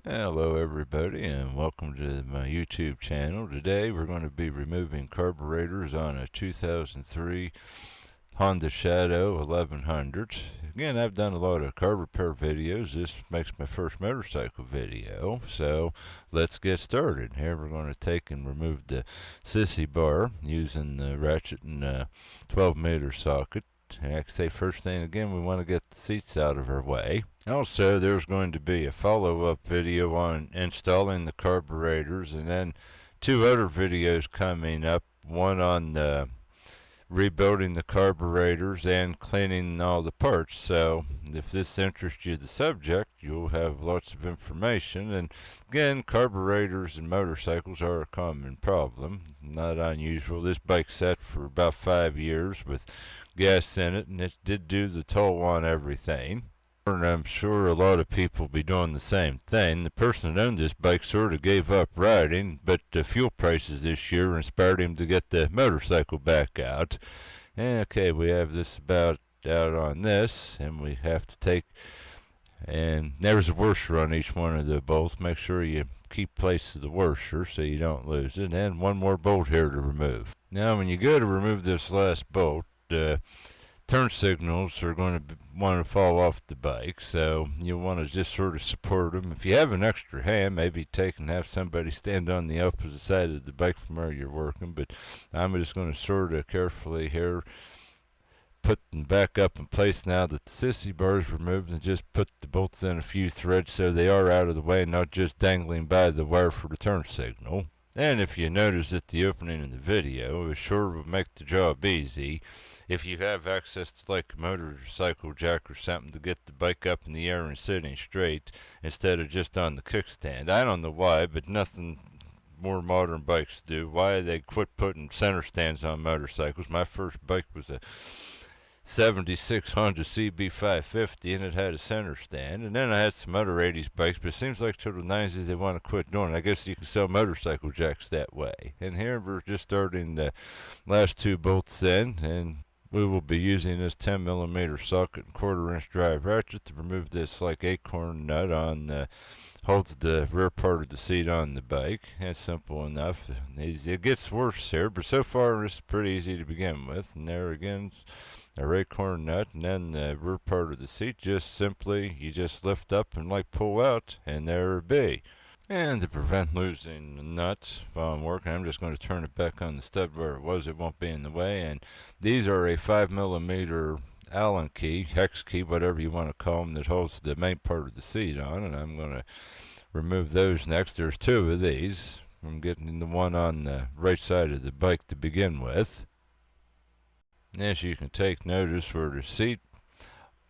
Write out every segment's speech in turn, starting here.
Hello everybody and welcome to my YouTube channel. Today we're going to be removing carburetors on a 2003 Honda Shadow 1100. Again, I've done a lot of carb repair videos. This makes my first motorcycle video, so let's get started. Here we're going to take and remove the sissy bar using the ratchet and 12-meter socket. And like I say, first thing again, we want to get the seats out of our way. Also, there's going to be a follow-up video on installing the carburetors, and then two other videos coming up. One on rebuilding the carburetors and cleaning all the parts. So if this interests you, the subject, you'll have lots of information. And again, carburetors and motorcycles are a common problem, not unusual. This bike's set for about 5 years with gas in it, and it did do the toll on everything. And I'm sure a lot of people will be doing the same thing. The person that owned this bike sort of gave up riding, but the fuel prices this year inspired him to get the motorcycle back out. And okay, we have this about out on this, and we have to take, and there's a washer on each one of the bolts. Make sure you keep place of the washer so you don't lose it. And one more bolt here to remove. Now when you go to remove this last bolt, turn signals are going to want to fall off the bike, so you'll want to just sort of support them. If you have an extra hand, maybe take and have somebody stand on the opposite side of the bike from where you're working, but I'm just going to sort of carefully here put them back up in place now that the sissy bar is removed, and just put the bolts in a few threads so they are out of the way, not just dangling by the wire for the turn signal. And if you notice at the opening of the video, it sure will make the job easy. If you have access to like a motorcycle jack or something to get the bike up in the air and sitting straight instead of just on the kickstand. I don't know why, but nothing more modern bikes do. Why they quit putting center stands on motorcycles. My first bike was a 76 Honda CB550, and it had a center stand. And then I had some other 80s bikes, but it seems like to the 90s they want to quit doing it. I guess you can sell motorcycle jacks that way. And here we're just starting the last two bolts in, and we will be using this 10mm socket and 1/4-inch drive ratchet to remove this like acorn nut on holds the rear part of the seat on the bike. It's simple enough. It gets worse here, but so far it's pretty easy to begin with. And there again, a acorn nut, and then the rear part of the seat, just simply you just lift up and like pull out, and there it be. And to prevent losing the nuts while I'm working, I'm just going to turn it back on the stud where it was. It won't be in the way. And these are a 5mm Allen key, hex key, whatever you want to call them, that holds the main part of the seat on. And I'm going to remove those next. There's two of these. I'm getting the one on the right side of the bike to begin with. As you can take notice, where the seat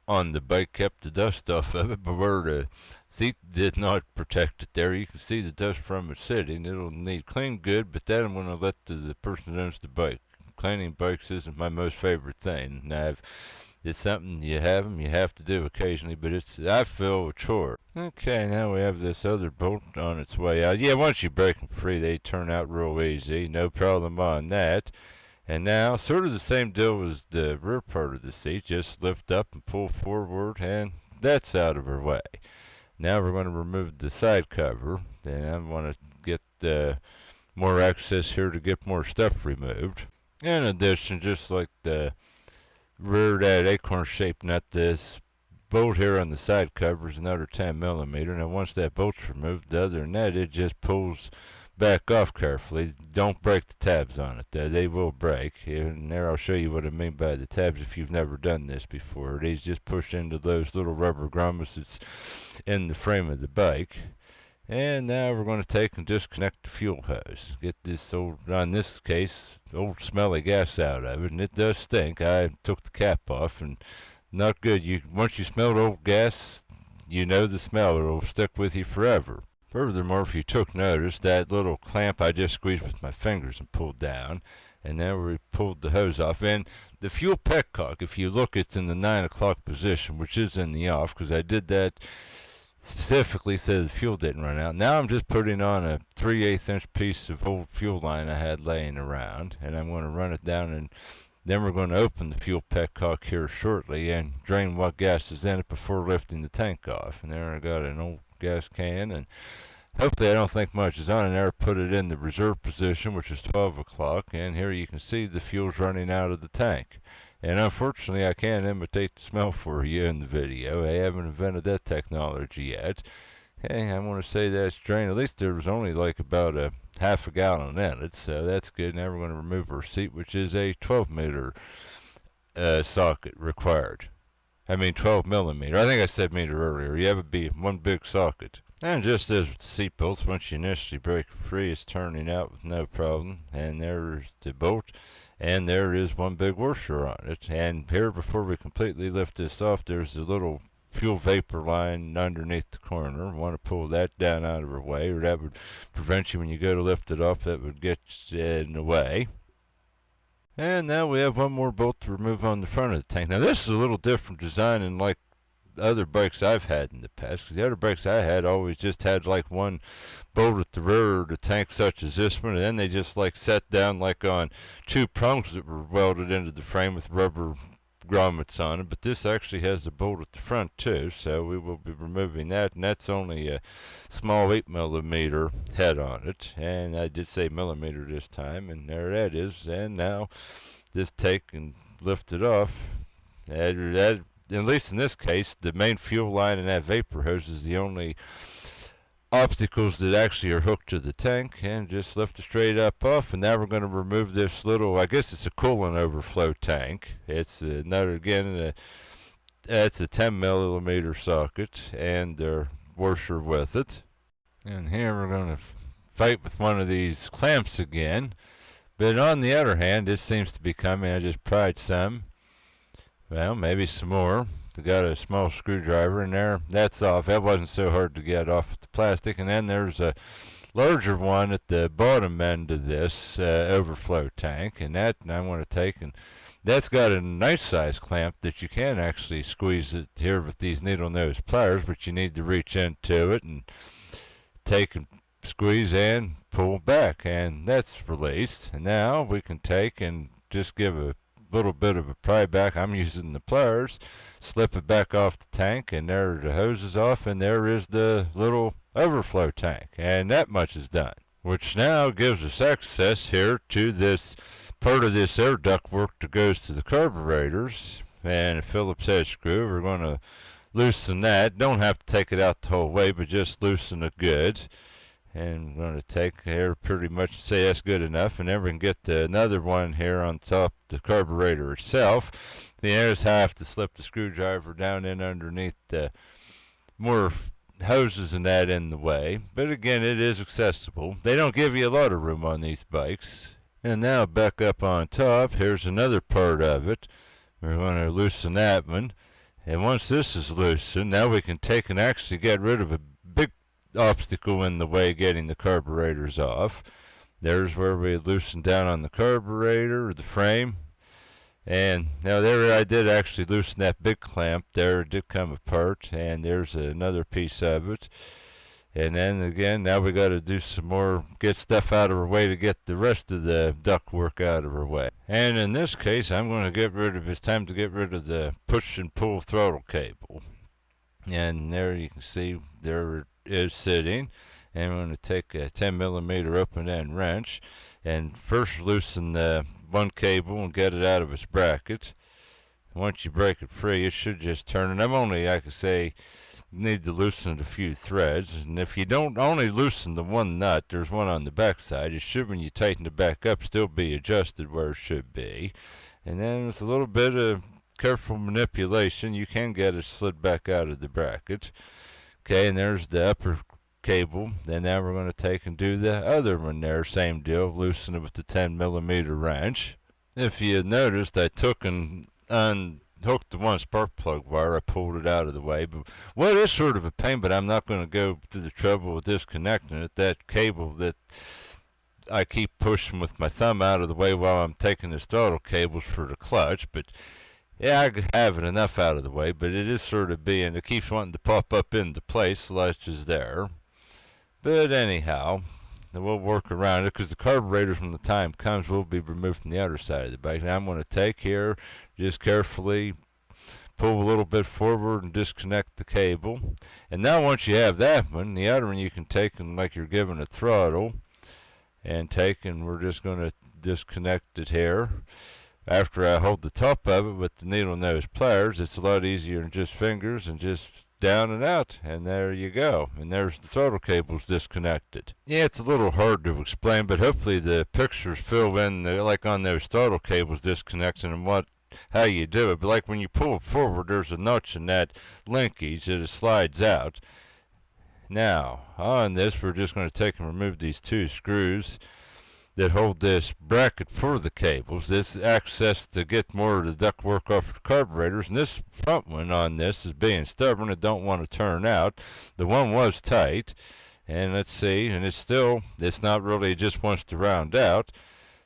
on the bike kept the dust off of it, but where the seat did not protect it there, you can see the dust from it sitting. It'll need cleaned good, but that I'm going to let the person that owns the bike. Cleaning bikes isn't my most favorite thing. Now, it's something you have to do occasionally, but I feel a chore. Okay, now we have this other bolt on its way out. Yeah, once you break them free, they turn out real easy. No problem on that. And now, sort of the same deal as the rear part of the seat. Just lift up and pull forward, and that's out of our way. Now we're going to remove the side cover, and I want to get more access here to get more stuff removed. In addition, just like the rear that acorn-shaped nut, this bolt here on the side cover is another 10mm. Now once that bolt's removed, other than that, it just pulls back off carefully. Don't break the tabs on it. They will break. And there I'll show you what I mean by the tabs if you've never done this before. These just push into those little rubber grommets that's in the frame of the bike. And now we're going to take and disconnect the fuel hose. Get this old, on this case, old smelly gas out of it. And it does stink. I took the cap off, and not good. Once you smell old gas, you know the smell. It'll stick with you forever. Furthermore, if you took notice, that little clamp I just squeezed with my fingers and pulled down, and then we pulled the hose off. And the fuel petcock, if you look, it's in the 9 o'clock position, which is in the off, because I did that specifically so the fuel didn't run out. Now I'm just putting on a 3/8-inch piece of old fuel line I had laying around, and I'm going to run it down, and then we're going to open the fuel petcock here shortly and drain what gas is in it before lifting the tank off. And there I got an old gas can, and hopefully I don't think much is on it there. Put it in the reserve position, which is 12 o'clock, and here you can see the fuel's running out of the tank. And unfortunately, I can't imitate the smell for you in the video. I haven't invented that technology yet. Hey, I want to say that's drained. At least there was only like about a half a gallon in it, so that's good. Now we're going to remove our seat, which is a 12-meter socket required. I mean 12 millimeter. I think I said meter earlier. You have it be one big socket. And just as with the seat bolts, once you initially break it free, it's turning out with no problem. And there's the bolt. And there is one big washer on it. And here, before we completely lift this off, there's a little fuel vapor line underneath the corner. Want to pull that down out of her way, or that would prevent you when you go to lift it off. That would get in the way. And now we have one more bolt to remove on the front of the tank. Now this is a little different design than like other bikes I've had in the past, because the other bikes I had always just had like one bolt at the rear of the tank, such as this one, and then they just like set down like on two prongs that were welded into the frame with rubber grommets on it. But this actually has a bolt at the front too, so we will be removing that, and that's only a small 8 millimeter head on it, and I did say millimeter this time, and there that is. And now just take and lift it off. At least in this case, the main fuel line and that vapor hose is the only obstacles that actually are hooked to the tank, and just lift it straight up off. And now we're going to remove this little, I guess it's a coolant overflow tank. It's another, again, it's a 10 millimeter socket and their washer with it. And here we're going to fight with one of these clamps again. But on the other hand, it seems to be coming. I just pried some. Well, maybe some more. I got a small screwdriver in there. That's off. That wasn't so hard to get off with the plastic. And then there's a larger one at the bottom end of this overflow tank. And that I want to take, and that's got a nice size clamp that you can actually squeeze it here with these needle nose pliers, but you need to reach into it and take and squeeze and pull back, and that's released. And now we can take and just give a little bit of a pry back. I'm using the pliers, slip it back off the tank, and there the hose is off, and there is the little overflow tank, and that much is done, which now gives us access here to this part of this air duct work that goes to the carburetors. And a Phillips head screw, we're going to loosen that. Don't have to take it out the whole way, but just loosen it good. And I'm going to take here pretty much, say that's good enough, and then we can get another one here on top of the carburetor itself. There's how I have to slip the screwdriver down in underneath the more hoses and that in the way. But again, it is accessible. They don't give you a lot of room on these bikes. And now back up on top, here's another part of it. We're going to loosen that one. And once this is loosened, now we can take and actually get rid of a big obstacle in the way getting the carburetors off. There's where we loosen down on the carburetor, the frame. And now there I did actually loosen that big clamp there. It did come apart, and there's another piece of it. And then again, now we got to do some more, get stuff out of our way to get the rest of the duct work out of our way. And in this case, I'm going to get rid of, it's time to get rid of the push and pull throttle cable. And there you can see there it is sitting. And I'm going to take a 10 millimeter open end wrench and first loosen the one cable and get it out of its bracket. Once you break it free, it should just turn. And I'm only, I could say, need to loosen a few threads. And if you don't only loosen the one nut, there's one on the back side, it should, when you tighten it back up, still be adjusted where it should be. And then with a little bit of careful manipulation, you can get it slid back out of the bracket. Okay, and there's the upper cable. And now we're going to take and do the other one there, same deal, loosen it with the 10 millimeter wrench. If you noticed, I took and unhooked the one spark plug wire. I pulled it out of the way. But what is sort of a pain, but I'm not going to go through the trouble of disconnecting it. That cable that I keep pushing with my thumb out of the way while I'm taking the throttle cables for the clutch. But yeah, I have it enough out of the way, but it is sort of being, it keeps wanting to pop up into place. The latch is there. But anyhow, we'll work around it, because the carburetors, when the time comes, will be removed from the outer side of the bike. Now I'm going to take here, just carefully pull a little bit forward and disconnect the cable. And now once you have that one, the other one you can take and like you're giving a throttle and take, and we're just going to disconnect it here. After I hold the top of it with the needle nose pliers, it's a lot easier than just fingers, and just down and out, and there you go. And there's the throttle cables disconnected. Yeah, it's a little hard to explain, but hopefully the pictures fill in like on those throttle cables disconnecting and how you do it. But like when you pull it forward, there's a notch in that linkage that it slides out. Now on this, we're just going to take and remove these two screws that hold this bracket for the cables. This access to get more of the duct work off the carburetors, and this front one on this is being stubborn. It don't want to turn out. The one was tight, and let's see, and it's not really, it just wants to round out.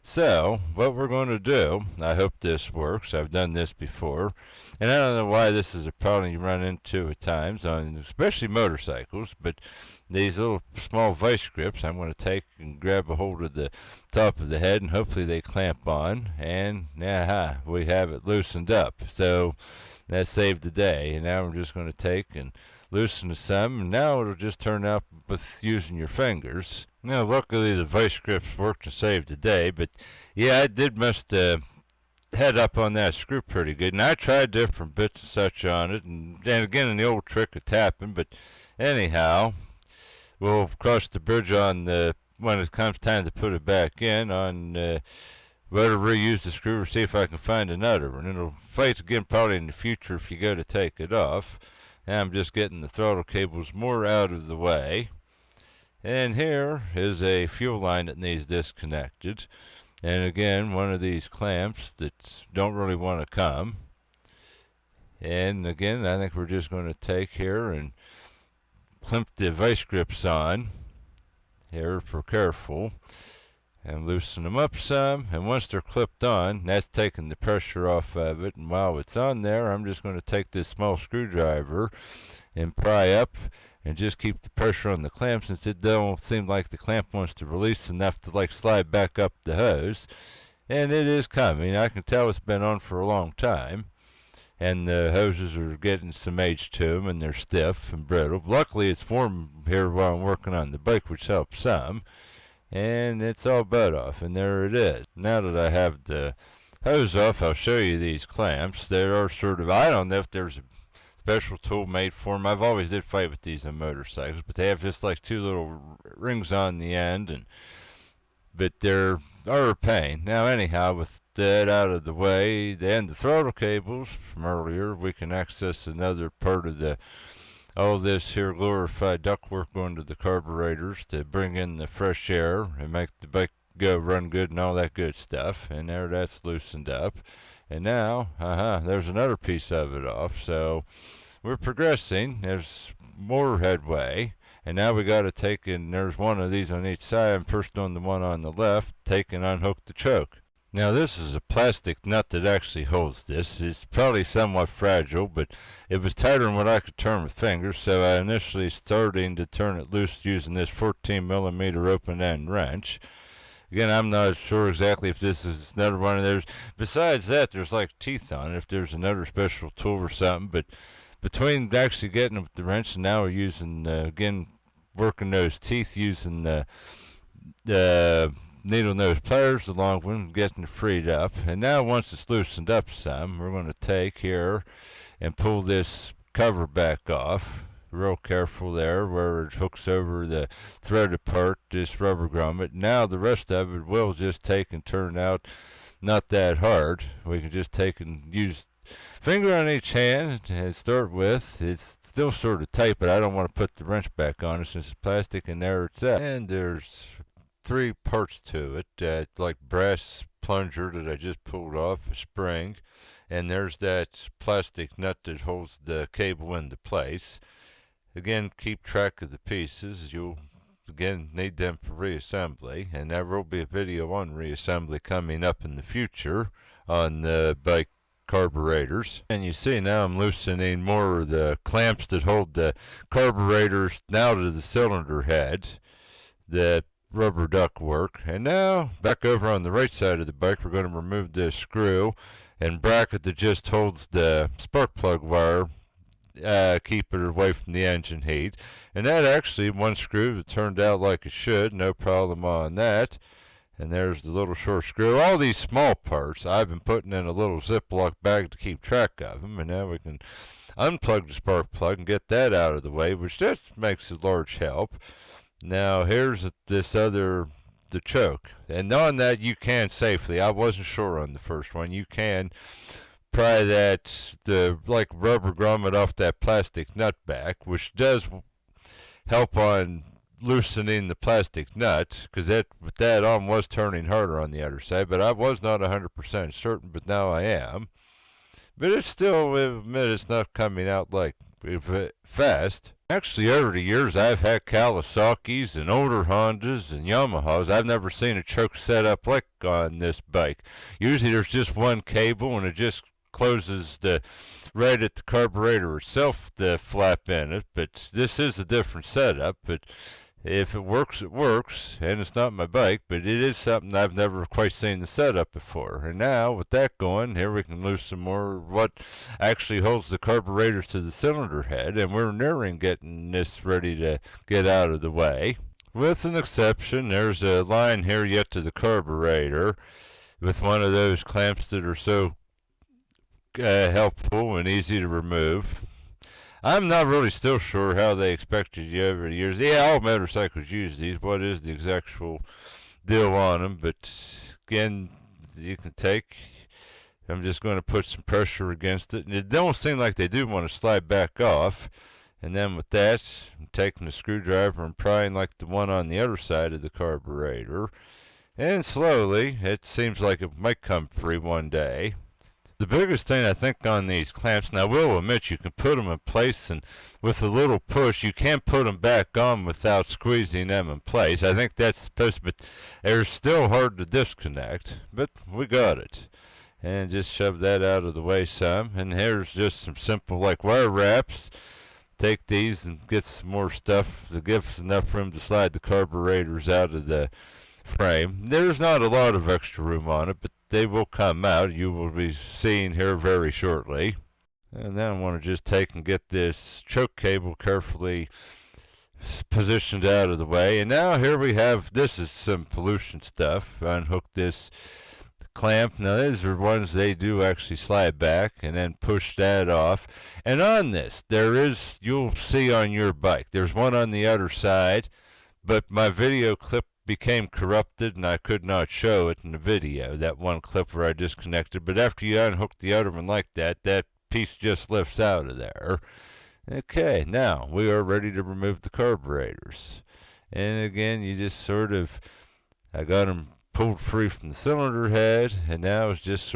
So what we're going to do, I hope this works, I've done this before, and I don't know why this is a problem you run into at times on especially motorcycles, but these little small vice grips I'm going to take and grab a hold of the top of the head, and hopefully they clamp on, and we have it loosened up. So that saved the day. And now we're just going to take and loosen the some, and now it'll just turn out with using your fingers. Now luckily the vice grips worked to save the day, but yeah, I did mess the head up on that screw pretty good, and I tried different bits and such on it, and again the old trick of tapping. But anyhow, we'll cross the bridge on when it comes time to put it back in on whether to reuse the screw or see if I can find another one. It'll fight again probably in the future if you go to take it off. Now I'm just getting the throttle cables more out of the way. And here is a fuel line that needs disconnected. And again, one of these clamps that don't really want to come. And again, I think we're just going to take here and clamp the vice grips on here for careful, and loosen them up some. And once they're clipped on, that's taking the pressure off of it. And while it's on there, I'm just going to take this small screwdriver and pry up and just keep the pressure on the clamp, since it don't seem like the clamp wants to release enough to like slide back up the hose. And it is coming. I can tell it's been on for a long time, and the hoses are getting some age to them, and they're stiff and brittle. Luckily it's warm here while I'm working on the bike, which helps some. And it's all but off, and there it is. Now that I have the hose off, I'll show you these clamps. They are sort of, I don't know if there's a special tool made for them. I've always did fight with these on motorcycles, but they have just like two little rings on the end, but they're a pain. Now anyhow, with that out of the way, and the throttle cables from earlier, we can access another part of all this here glorified ductwork going to the carburetors to bring in the fresh air and make the bike go run good and all that good stuff. And there, that's loosened up. And now, there's another piece of it off. So we're progressing. There's more headway. And now we got to take, and there's one of these on each side. I'm first on the one on the left, take and unhook the choke. Now this is a plastic nut that actually holds this. It's probably somewhat fragile, but it was tighter than what I could turn with fingers, so I initially started to turn it loose using this 14mm open end wrench. Again, I'm not sure exactly if this is another one of those. Besides that, there's like teeth on it, if there's another special tool or something. But between actually getting it with the wrench and now we're using, again, working those teeth using the needle nose pliers, the long one, getting it freed up. And now once it's loosened up some, we're going to take here and pull this cover back off. Real careful there where it hooks over the threaded part, this rubber grommet. Now the rest of it will just take and turn out not that hard. We can just take and use finger on each hand and start with. It's still sort of tight, but I don't want to put the wrench back on it since it's plastic, and there it's at. And there's three parts to it, that like brass plunger that I just pulled off, a spring, and there's that plastic nut that holds the cable into place. Again, keep track of the pieces. You'll again need them for reassembly, and there will be a video on reassembly coming up in the future on the bike carburetors. And you see now I'm loosening more of the clamps that hold the carburetors now to the cylinder head, the rubber duct work. And now back over on the right side of the bike, we're going to remove this screw, and bracket that just holds the spark plug wire, keep it away from the engine heat. And that actually, one screw that turned out like it should, no problem on that. And there's the little short screw. All these small parts I've been putting in a little Ziploc bag to keep track of them. And now we can unplug the spark plug and get that out of the way, which just makes a large help. Now here's the choke. And on that you can safely, I wasn't sure on the first one, you can pry the rubber grommet off that plastic nut back, which does help on loosening the plastic nut, because with that on was turning harder on the other side, but I was not 100% certain, but now I am. But it's still, I admit, it's not coming out like fast. Actually, over the years, I've had Kawasaki's and older Hondas and Yamahas. I've never seen a choke set up like on this bike. Usually there's just one cable and it just closes right at the carburetor itself, the flap in it. But this is a different setup. But if it works, it works, and it's not my bike, but it is something I've never quite seen the setup before. And now, with that going, here we can lose some more what actually holds the carburetors to the cylinder head, and we're nearing getting this ready to get out of the way. With an exception, there's a line here yet to the carburetor with one of those clamps that are so helpful and easy to remove. I'm not really still sure how they expected you over the years. Yeah, all motorcycles use these. What is the actual deal on them? But again, you can I'm just going to put some pressure against it. And it don't seem like they do want to slide back off. And then with that, I'm taking the screwdriver and prying like the one on the other side of the carburetor. And slowly, it seems like it might come free one day. The biggest thing I think on these clamps, now I will admit you can put them in place, and with a little push you can put them back on without squeezing them in place. I think that's supposed to, but they're still hard to disconnect, but we got it. And just shove that out of the way some, and here's just some simple like wire wraps. Take these and get some more stuff to give us enough room to slide the carburetors out of the frame. There's not a lot of extra room on it, but they will come out. You will be seeing here very shortly. And then I want to just take and get this choke cable carefully positioned out of the way. And now here we have, this is some pollution stuff. Unhook this clamp. Now these are ones they do actually slide back and then push that off. And on this, you'll see on your bike, there's one on the other side, but my video clip became corrupted and I could not show it in the video, that one clip where I disconnected. But after you unhook the other one like that, that piece just lifts out of there. Okay, now we are ready to remove the carburetors. And again, you just I got them pulled free from the cylinder head, and now it's just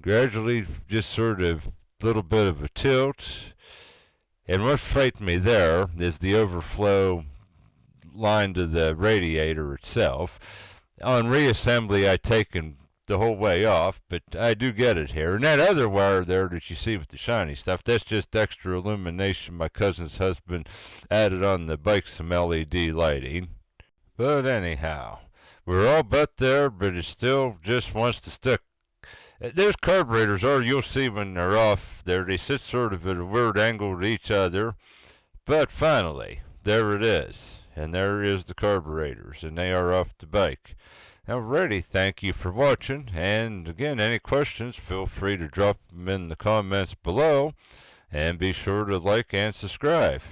gradually little bit of a tilt. And what frightened me there is the overflow line to the radiator itself. On reassembly, I taken the whole way off, but I do get it here. And that other wire there that you see with the shiny stuff, that's just extra illumination. My cousin's husband added on the bike some LED lighting. But anyhow, we're all but there, but it still just wants to stick. Those carburetors you'll see when they're off there, they sit sort of at a weird angle to each other. But finally, there it is. And there is the carburetors, and they are off the bike. Alrighty, thank you for watching, and again, any questions, feel free to drop them in the comments below, and be sure to like and subscribe.